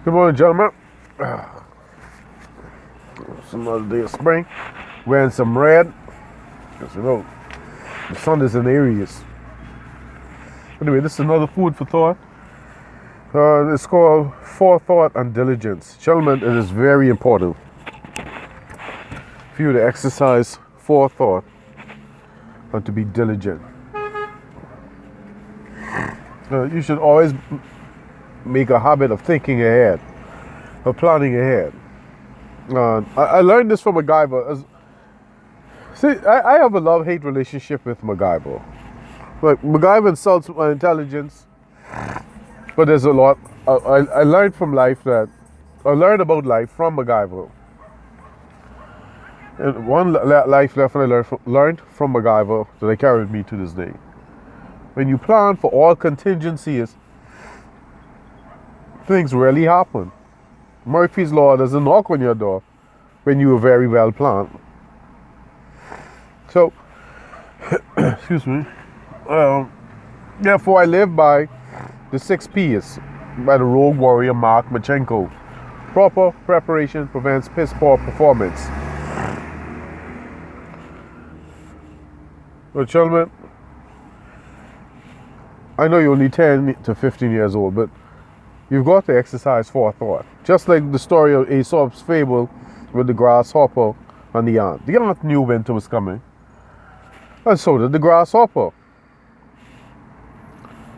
Good morning, gentlemen. It's another day of spring. Wearing some red. Because you know, the sun is in Aries. Anyway, this is another food for thought. It's called forethought and diligence. Gentlemen, it is very important for you to exercise forethought and to be diligent. You should always make a habit of thinking ahead, of planning ahead. I learned this from MacGyver. I have a love-hate relationship with MacGyver. Like, MacGyver insults my intelligence, but there's a lot. I learned from life that I learned about life from MacGyver. And one life lesson I learned from MacGyver that I carry with me to this day. When you plan for all contingencies, things really happen. Murphy's Law doesn't knock on your door when you are very well planned. So, excuse me. Therefore, I live by the 6 P's by the rogue warrior Mark Machenko. Proper preparation prevents piss poor performance. Well, gentlemen, I know you're only 10 to 15 years old, but you've got to exercise forethought. Just like the story of Aesop's fable with the grasshopper and the ant. The ant knew winter was coming, and so did the grasshopper.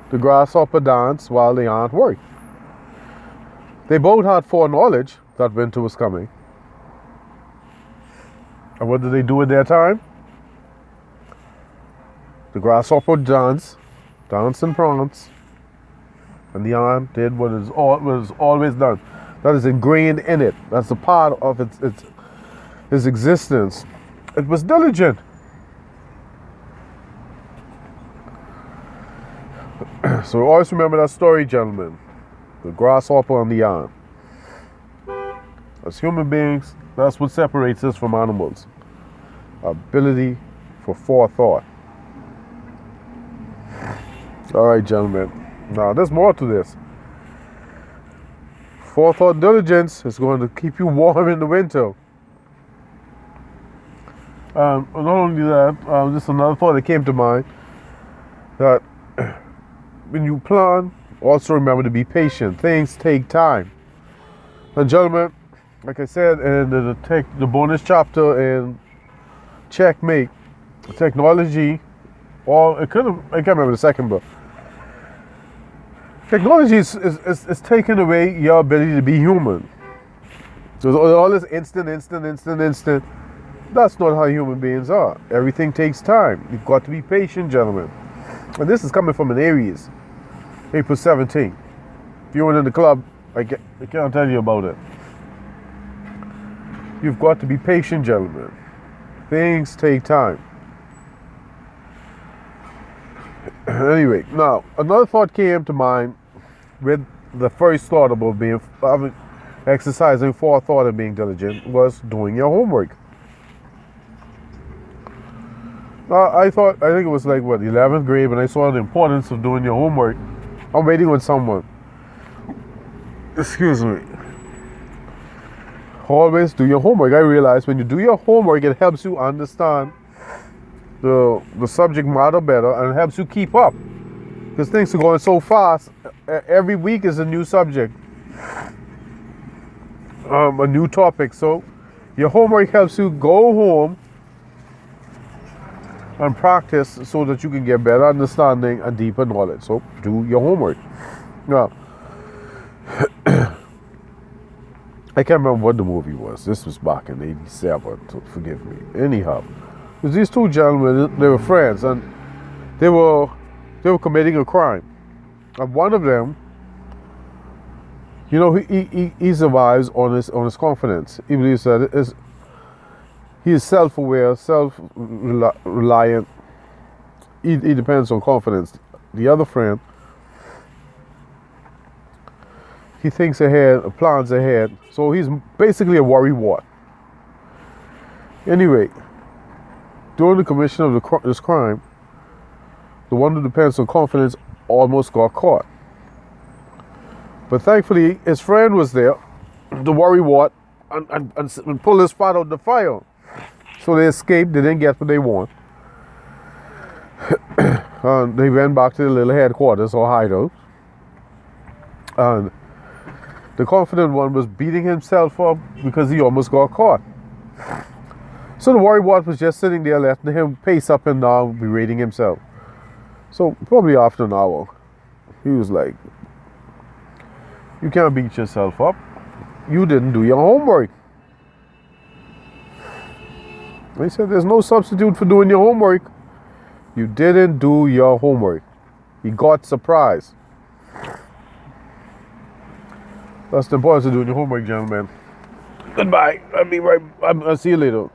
The grasshopper danced while the ant worked. They both had foreknowledge that winter was coming. And what did they do in their time? The grasshopper danced and pranced, and the ant did what is always done. That is ingrained in it. That's a part of its existence. It was diligent. So always remember that story, gentlemen. The grasshopper and the ant. As human beings, that's what separates us from animals. Our ability for forethought. All right, gentlemen. Now, there's more to this. Forethought diligence is going to keep you warm in the winter. Not only that, just another thought that came to mind, that when you plan, also remember to be patient. Things take time. And gentlemen, like I said in the bonus chapter in Checkmate, technology, I can't remember the second book. Technology is taking away your ability to be human. So all this instant. That's not how human beings are. Everything takes time. You've got to be patient, gentlemen. And this is coming from an Aries, April 17th. If you weren't in the club, I can't tell you about it. You've got to be patient, gentlemen. Things take time. Anyway, now another thought came to mind with the first thought about exercising forethought and being diligent was doing your homework. I think it was like 11th grade when I saw the importance of doing your homework. I'm waiting on someone. Excuse me. Always do your homework. I realize when you do your homework, it helps you understand the subject matter better, and it helps you keep up, because things are going so fast. Every week is a new subject, a new topic. So your homework helps you go home and practice so that you can get better understanding and deeper knowledge. So do your homework. Now, I can't remember what the movie was. This was back in '87, so forgive me. Anyhow, because these two gentlemen, they were friends, and they were committing a crime. And one of them, he survives on his confidence. He believes that he is self-aware, self-reliant. He depends on confidence. The other friend, he thinks ahead, plans ahead. So he's basically a worrywart. Anyway, during the commission of this crime, the one who depends on confidence almost got caught. But thankfully, his friend was there to worry what and pull his spot out the fire. So they escaped. They didn't get what they want. And they went back to the little headquarters or hideout. And the confident one was beating himself up because he almost got caught. So the worrywart was just sitting there, letting him pace up and down, berating himself. So probably after an hour, he was like, "You can't beat yourself up. You didn't do your homework." He said, "There's no substitute for doing your homework. You didn't do your homework." He got surprised. That's the importance of doing your homework, gentlemen. Goodbye. I'll see you later.